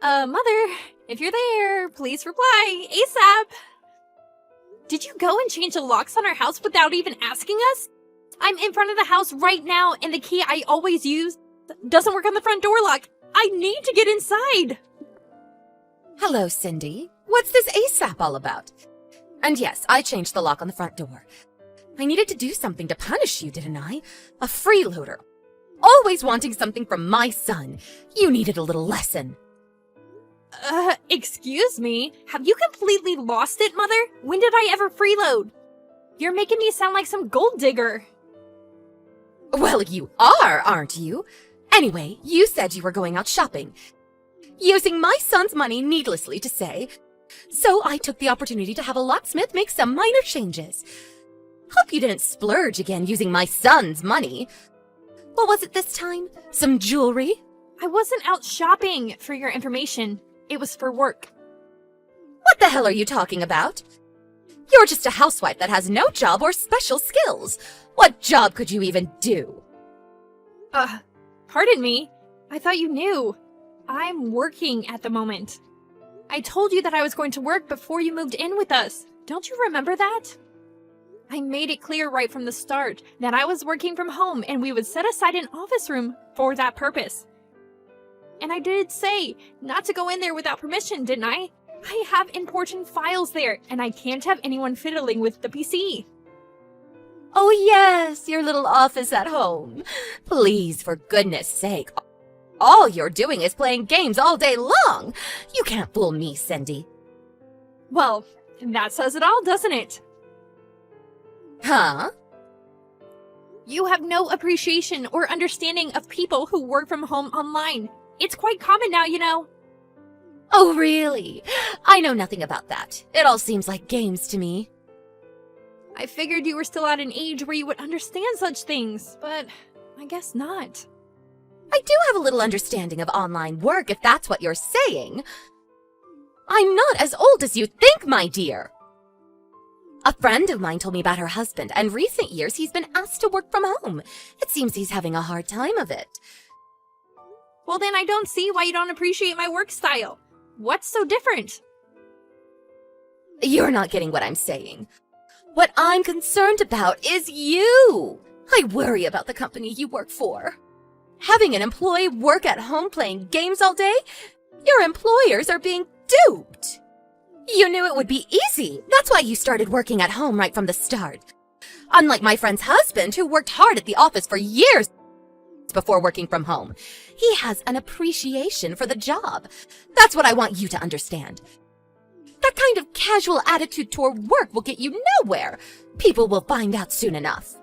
Mother, if you're there, please reply ASAP. Did you go and change the locks on our house without even asking us? I'm in front of the house right now, and the key I always use doesn't work on the front door lock. I need to get inside. Hello, Cindy. What's this ASAP all about? And yes, I changed the lock on the front door. I needed to do something to punish you, didn't I? A freeloader. Always wanting something from my son. You needed a little lesson. Excuse me? Have you completely lost it, Mother? When did I ever freeload? You're making me sound like some gold digger. Well, you are, aren't you? Anyway, you said you were going out shopping. Using my son's money, needlessly to say. So I took the opportunity to have a locksmith make some minor changes. Hope you didn't splurge again using my son's money. What was it this time? Some jewelry? I wasn't out shopping, for your information. It was for work. What the hell are you talking about? You're just a housewife that has no job or special skills. What job could you even do? Pardon me. I thought you knew. I'm working at the moment. I told you that I was going to work before you moved in with us. Don't you remember that? I made it clear right from the start that I was working from home and we would set aside an office room for that purpose. And I did say not to go in there without permission, didn't I? I have important files there, and I can't have anyone fiddling with the PC. Oh yes, your little office at home. Please, for goodness sake. All you're doing is playing games all day long. You can't fool me, Cindy. Well, that says it all, doesn't it? Huh? You have no appreciation or understanding of people who work from home online. It's quite common now, you know. Oh, really? I know nothing about that. It all seems like games to me. I figured you were still at an age where you would understand such things, but I guess not. I do have a little understanding of online work, if that's what you're saying. I'm not as old as you think, my dear. A friend of mine told me about her husband, and recent years he's been asked to work from home. It seems he's having a hard time of it. Well, then I don't see why you don't appreciate my work style. What's so different? You're not getting what I'm saying. What I'm concerned about is you. I worry about the company you work for. Having an employee work at home playing games all day? Your employers are being duped. You knew it would be easy. That's why you started working at home right from the start. Unlike my friend's husband, who worked hard at the office for years before working from home. He has an appreciation for the job. That's what I want you to understand. That kind of casual attitude toward work will get you nowhere. People will find out soon enough.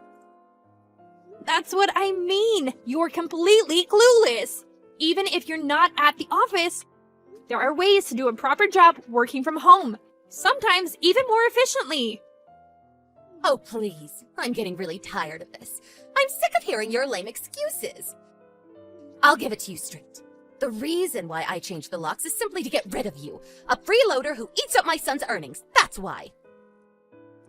That's what I mean. You're completely clueless. Even if you're not at the office, there are ways to do a proper job working from home. Sometimes even more efficiently. Oh, please. I'm getting really tired of this. I'm sick of hearing your lame excuses. I'll give it to you straight. The reason why I changed the locks is simply to get rid of you. A freeloader who eats up my son's earnings. That's why.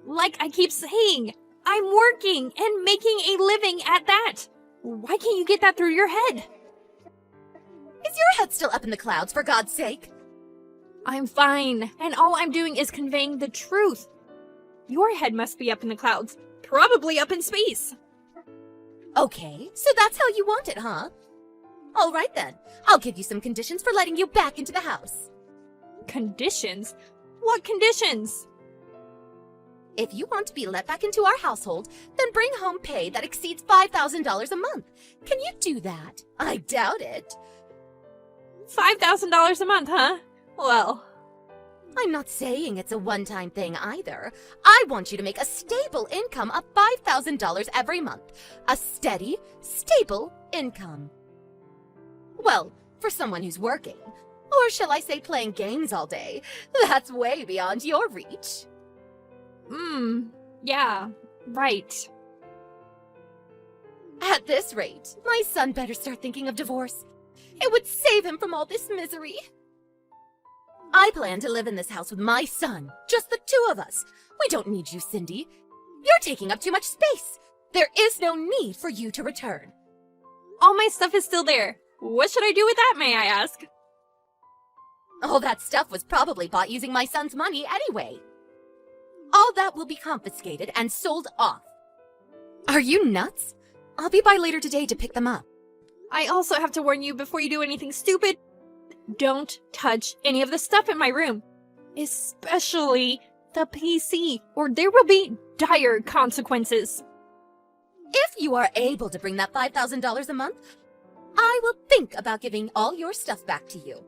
Like I keep saying, I'm working and making a living at that. Why can't you get that through your head? Is your head still up in the clouds, for God's sake? I'm fine, and all I'm doing is conveying the truth. Your head must be up in the clouds, probably up in space. Okay, so that's how you want it, huh? All right then, I'll give you some conditions for letting you back into the house. Conditions? What conditions? If you want to be let back into our household, then bring home pay that exceeds $5,000 a month. Can you do that? I doubt it. $5,000 a month, huh? Well, I'm not saying it's a one-time thing either. I want you to make a stable income of $5,000 every month. A steady, stable income. Well, for someone who's working. Or shall I say playing games all day? That's way beyond your reach. Yeah, right. At this rate, my son better start thinking of divorce. It would save him from all this misery. I plan to live in this house with my son, just the two of us. We don't need you, Cindy. You're taking up too much space. There is no need for you to return. All my stuff is still there. What should I do with that, may I ask? All that stuff was probably bought using my son's money anyway. All that will be confiscated and sold off. Are you nuts? I'll be by later today to pick them up. I also have to warn you before you do anything stupid. Don't touch any of the stuff in my room. Especially the PC, or there will be dire consequences. If you are able to bring that $5,000 a month, I will think about giving all your stuff back to you.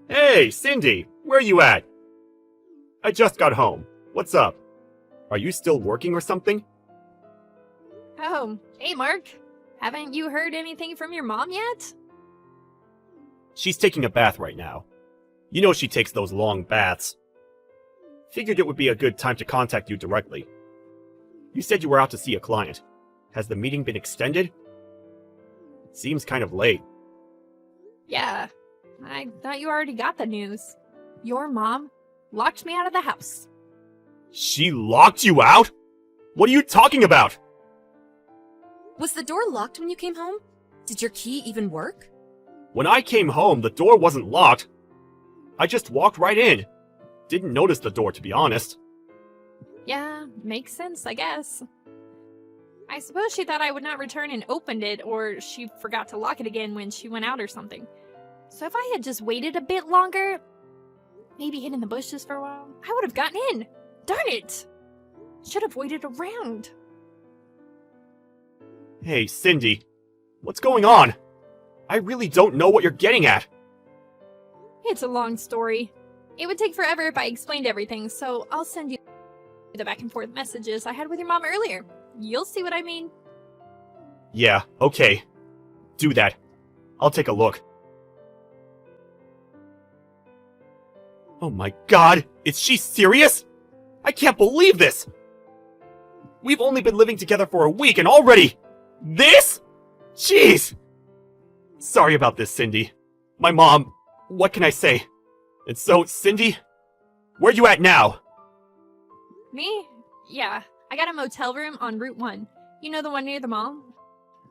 Hey, Cindy, where you at? I just got home. What's up? Are you still working or something? Oh, hey Mark. Haven't you heard anything from your mom yet? She's taking a bath right now. You know she takes those long baths. Figured it would be a good time to contact you directly. You said you were out to see a client. Has the meeting been extended? It seems kind of late. Yeah, I thought you already got the news. Your mom locked me out of the house. She locked you out? What are you talking about? Was the door locked when you came home? Did your key even work? When I came home, the door wasn't locked. I just walked right in. Didn't notice the door, to be honest. Yeah, makes sense, I guess. I suppose she thought I would not return and opened it, or she forgot to lock it again when she went out or something. So if I had just waited a bit longer, maybe hid in the bushes for a while, I would have gotten in. Darn it! Should have waited around. Hey, Cindy. What's going on? I really don't know what you're getting at. It's a long story. It would take forever if I explained everything, so I'll send you the back and forth messages I had with your mom earlier. You'll see what I mean. Yeah, okay. Do that. I'll take a look. Oh my god, is she serious? I can't believe this! We've only been living together for a week and already... This? Jeez! Sorry about this, Cindy. My mom... What can I say? And so, Cindy? Where you at now? Me? Yeah, I got a motel room on Route 1. You know, the one near the mall?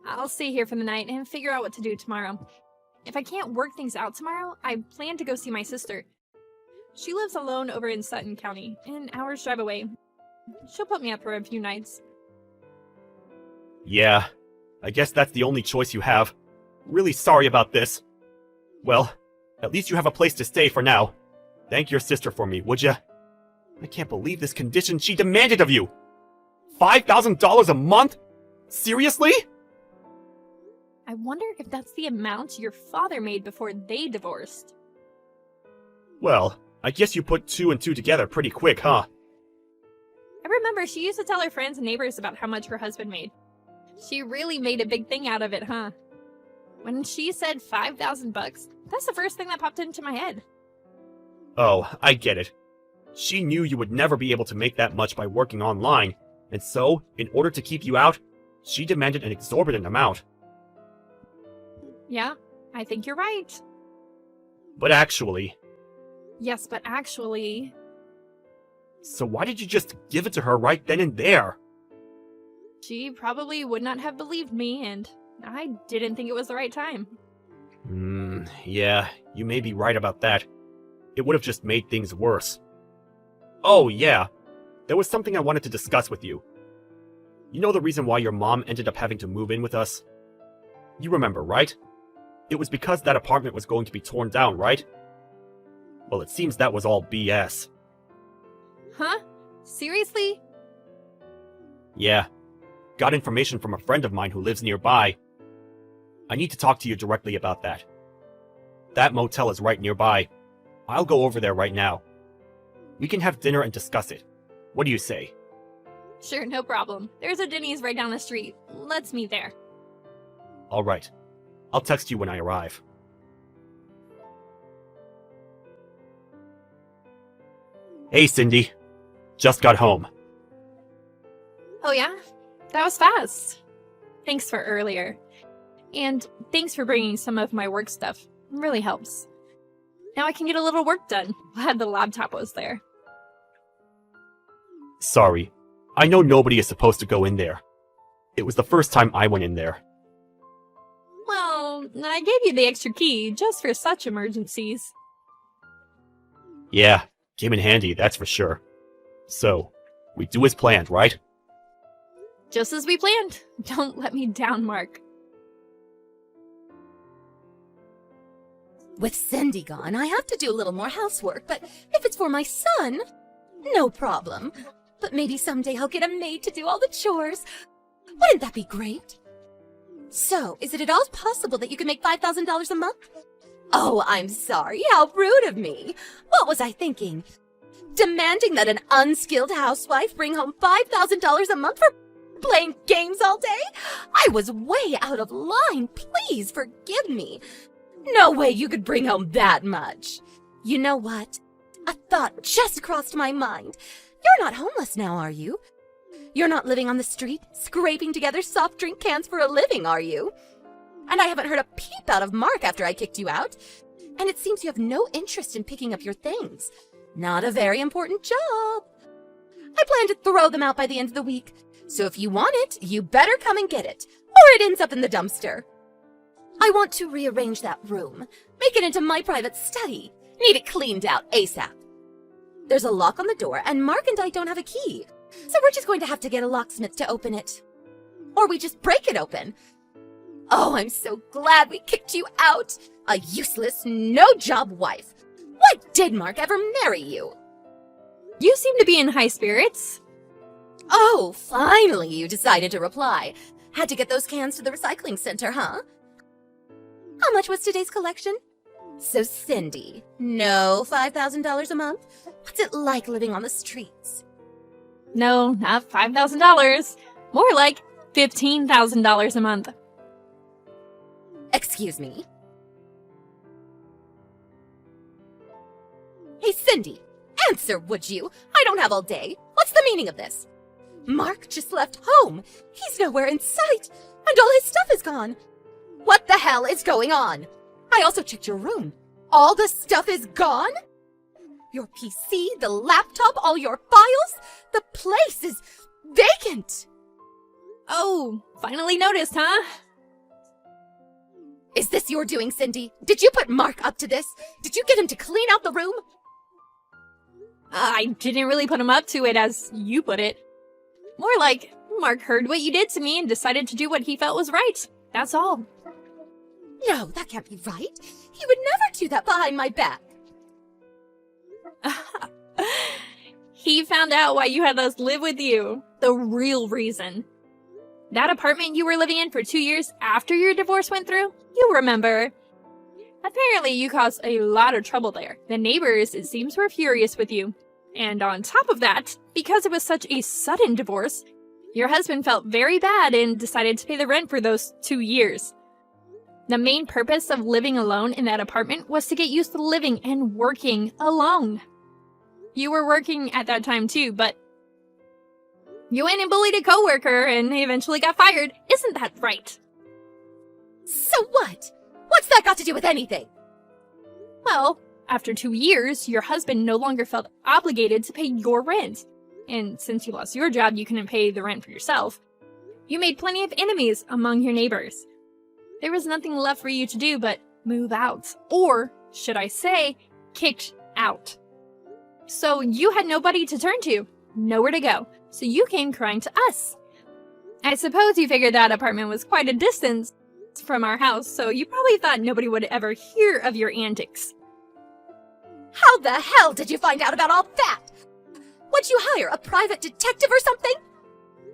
I'll stay here for the night and figure out what to do tomorrow. If I can't work things out tomorrow, I plan to go see my sister. She lives alone over in Sutton County, an hour's drive away. She'll put me up for a few nights. Yeah, I guess that's the only choice you have. Really sorry about this. Well, at least you have a place to stay for now. Thank your sister for me, would ya? I can't believe this condition she demanded of you! $5,000 a month? Seriously? I wonder if that's the amount your father made before they divorced. Well, I guess you put two and two together pretty quick, huh? I remember she used to tell her friends and neighbors about how much her husband made. She really made a big thing out of it, huh? When she said $5,000 bucks, that's the first thing that popped into my head. Oh, I get it. She knew you would never be able to make that much by working online, and so, in order to keep you out, she demanded an exorbitant amount. Yeah, I think you're right. But actually... Yes, but actually... So why did you just give it to her right then and there? She probably would not have believed me, and I didn't think it was the right time. Yeah, you may be right about that. It would have just made things worse. Oh, yeah. There was something I wanted to discuss with you. You know the reason why your mom ended up having to move in with us? You remember, right? It was because that apartment was going to be torn down, right? Well, it seems that was all BS. Huh? Seriously? Yeah. Got information from a friend of mine who lives nearby. I need to talk to you directly about that. That motel is right nearby. I'll go over there right now. We can have dinner and discuss it. What do you say? Sure, no problem. There's a Denny's right down the street. Let's meet there. Alright. I'll text you when I arrive. Hey, Cindy. Just got home. Oh yeah? That was fast. Thanks for earlier. And thanks for bringing some of my work stuff. It really helps. Now I can get a little work done. Glad the laptop was there. Sorry. I know nobody is supposed to go in there. It was the first time I went in there. Well, Well, I gave you the extra key just for such emergencies. Yeah, came in handy, that's for sure. So, we do as planned, right? Just as we planned. Don't let me down, Mark. With Cindy gone, I have to do a little more housework, but if it's for my son, no problem. But maybe someday I'll get a maid to do all the chores. Wouldn't that be great? So, is it at all possible that you can make $5,000 a month? Oh, I'm sorry. How rude of me. What was I thinking? Demanding that an unskilled housewife bring home $5,000 a month for playing games all day? I was way out of line. Please forgive me. No way you could bring home that much. You know what? A thought just crossed my mind. You're not homeless now, are you? You're not living on the street, scraping together soft drink cans for a living, are you? And I haven't heard a peep out of Mark after I kicked you out. And it seems you have no interest in picking up your things. Not a very important job. I plan to throw them out by the end of the week. So if you want it, you better come and get it, or it ends up in the dumpster. I want to rearrange that room, make it into my private study. Need it cleaned out ASAP. There's a lock on the door, and Mark and I don't have a key. So we're just going to have to get a locksmith to open it. Or we just break it open. Oh, I'm so glad we kicked you out. A useless, no-job wife. Why did Mark ever marry you? You seem to be in high spirits. Oh, finally you decided to reply. Had to get those cans to the recycling center, huh? How much was today's collection? So, Cindy, no $5,000 a month? What's it like living on the streets? No, not $5,000. More like $15,000 a month. Excuse me? Hey, Cindy, answer, would you? I don't have all day. What's the meaning of this? Mark just left home. He's nowhere in sight, and all his stuff is gone. What the hell is going on? I also checked your room. All the stuff is gone? Your PC, the laptop, all your files? The place is vacant. Oh, finally noticed, huh? Is this your doing, Cindy? Did you put Mark up to this? Did you get him to clean out the room? I didn't really put him up to it as you put it. More like, Mark heard what you did to me and decided to do what he felt was right. That's all. No, that can't be right. He would never do that behind my back. He found out why you had us live with you. The real reason. That apartment you were living in for 2 years after your divorce went through? You remember. Apparently you caused a lot of trouble there. The neighbors, it seems, were furious with you. And on top of that, because it was such a sudden divorce, your husband felt very bad and decided to pay the rent for those 2 years. The main purpose of living alone in that apartment was to get used to living and working alone. You were working at that time too, but you went and bullied a coworker and eventually got fired. Isn't that right? So what? What's that got to do with anything? Well, after 2 years, your husband no longer felt obligated to pay your rent. And since you lost your job, you couldn't pay the rent for yourself. You made plenty of enemies among your neighbors. There was nothing left for you to do but move out. Or, should I say, kicked out. So you had nobody to turn to, nowhere to go. So you came crying to us. I suppose you figured that apartment was quite a distance from our house, so you probably thought nobody would ever hear of your antics. How the hell did you find out about all that? Would you hire a private detective or something?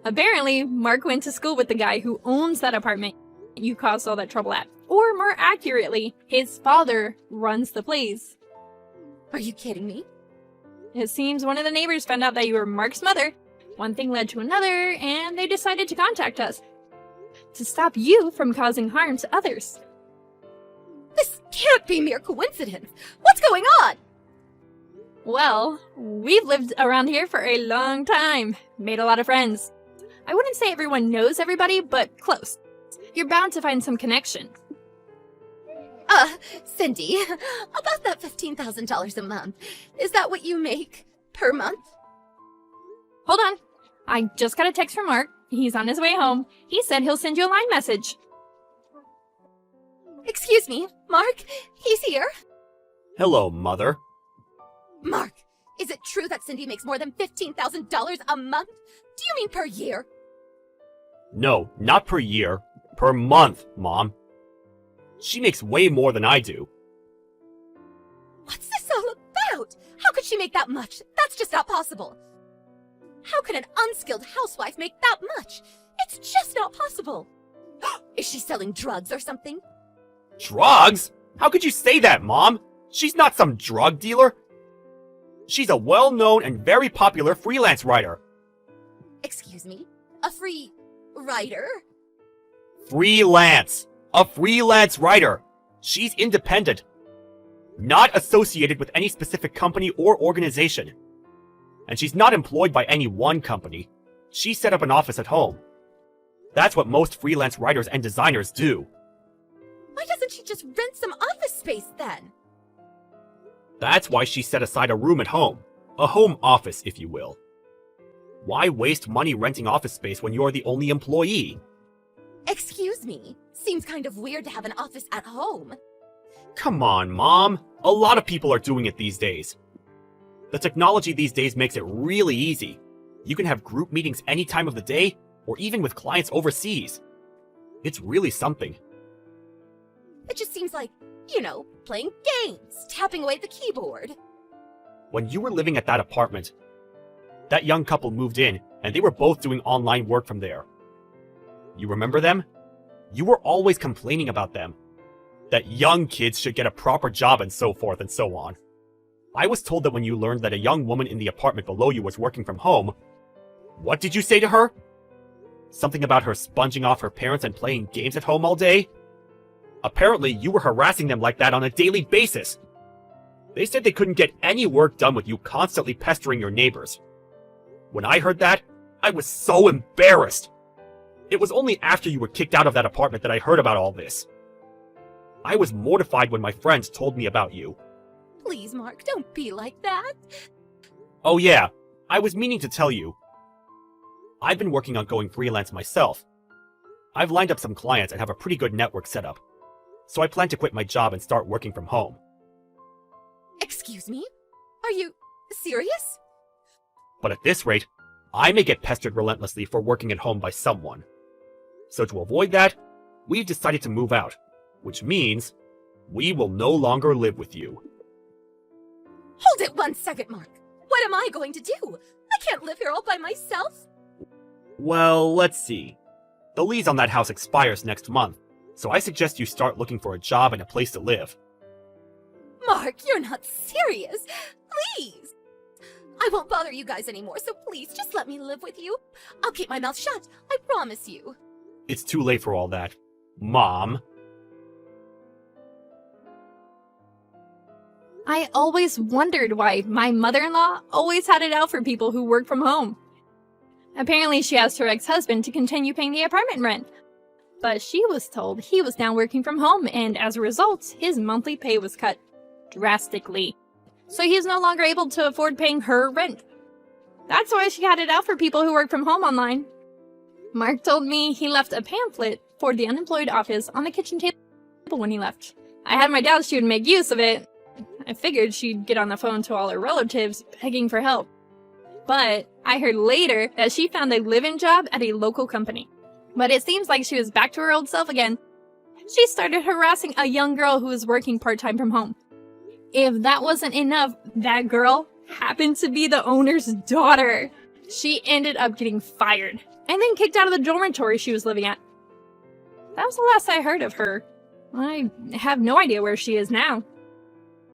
Apparently, Mark went to school with the guy who owns that apartment you caused all that trouble at. Or more accurately, his father runs the place. Are you kidding me? It seems one of the neighbors found out that you were Mark's mother. One thing led to another, and they decided to contact us to stop you from causing harm to others. This can't be mere coincidence. What's going on? Well, we've lived around here for a long time, made a lot of friends. I wouldn't say everyone knows everybody, but close. You're bound to find some connection. Cindy, about that $15,000 a month, is that what you make per month? Hold on. I just got a text from Mark. He's on his way home. He said he'll send you a line message. Excuse me, Mark? He's here. Hello, Mother. Mark, is it true that Cindy makes more than $15,000 a month? Do you mean per year? No, not per year. Per month, Mom. She makes way more than I do. What's this all about? How could she make that much? That's just not possible. How could an unskilled housewife make that much? It's just not possible. Is she selling drugs or something? Drugs? How could you say that, Mom? She's not some drug dealer. She's a well-known and very popular freelance writer. Excuse me? A free writer? Freelance. A freelance writer. She's independent. Not associated with any specific company or organization. And she's not employed by any one company. She set up an office at home. That's what most freelance writers and designers do. Why doesn't she just rent some office space then? That's why she set aside a room at home. A home office, if you will. Why waste money renting office space when you're the only employee? Excuse me. Seems kind of weird to have an office at home. Come on, Mom. A lot of people are doing it these days. The technology these days makes it really easy. You can have group meetings any time of the day, or even with clients overseas. It's really something. It just seems like, playing games, tapping away at the keyboard. When you were living at that apartment, that young couple moved in, and they were both doing online work from there. You remember them? You were always complaining about them. That young kids should get a proper job and so forth and so on. I was told that when you learned that a young woman in the apartment below you was working from home, what did you say to her? Something about her sponging off her parents and playing games at home all day? Apparently, you were harassing them like that on a daily basis. They said they couldn't get any work done with you constantly pestering your neighbors. When I heard that, I was so embarrassed. It was only after you were kicked out of that apartment that I heard about all this. I was mortified when my friends told me about you. Please, Mark, don't be like that. Oh yeah, I was meaning to tell you. I've been working on going freelance myself. I've lined up some clients and have a pretty good network set up. So I plan to quit my job and start working from home. Excuse me? Are you serious? But at this rate, I may get pestered relentlessly for working at home by someone. So to avoid that, we've decided to move out, which means we will no longer live with you. Hold it 1 second, Mark. What am I going to do? I can't live here all by myself. Well, let's see. The lease on that house expires next month, so I suggest you start looking for a job and a place to live. Mark, you're not serious. Please. I won't bother you guys anymore, so please just let me live with you. I'll keep my mouth shut. I promise you. It's too late for all that, Mom. I always wondered why my mother-in-law always had it out for people who work from home. Apparently she asked her ex-husband to continue paying the apartment rent. But she was told he was now working from home, and as a result, his monthly pay was cut drastically. So he's no longer able to afford paying her rent. That's why she had it out for people who work from home online. Mark told me he left a pamphlet for the unemployed office on the kitchen table when he left. I had my doubts she would make use of it. I figured she'd get on the phone to all her relatives begging for help. But I heard later that she found a live-in job at a local company. But it seems like she was back to her old self again. She started harassing a young girl who was working part-time from home. If that wasn't enough, that girl happened to be the owner's daughter. She ended up getting fired and then kicked out of the dormitory she was living at. That was the last I heard of her. I have no idea where she is now.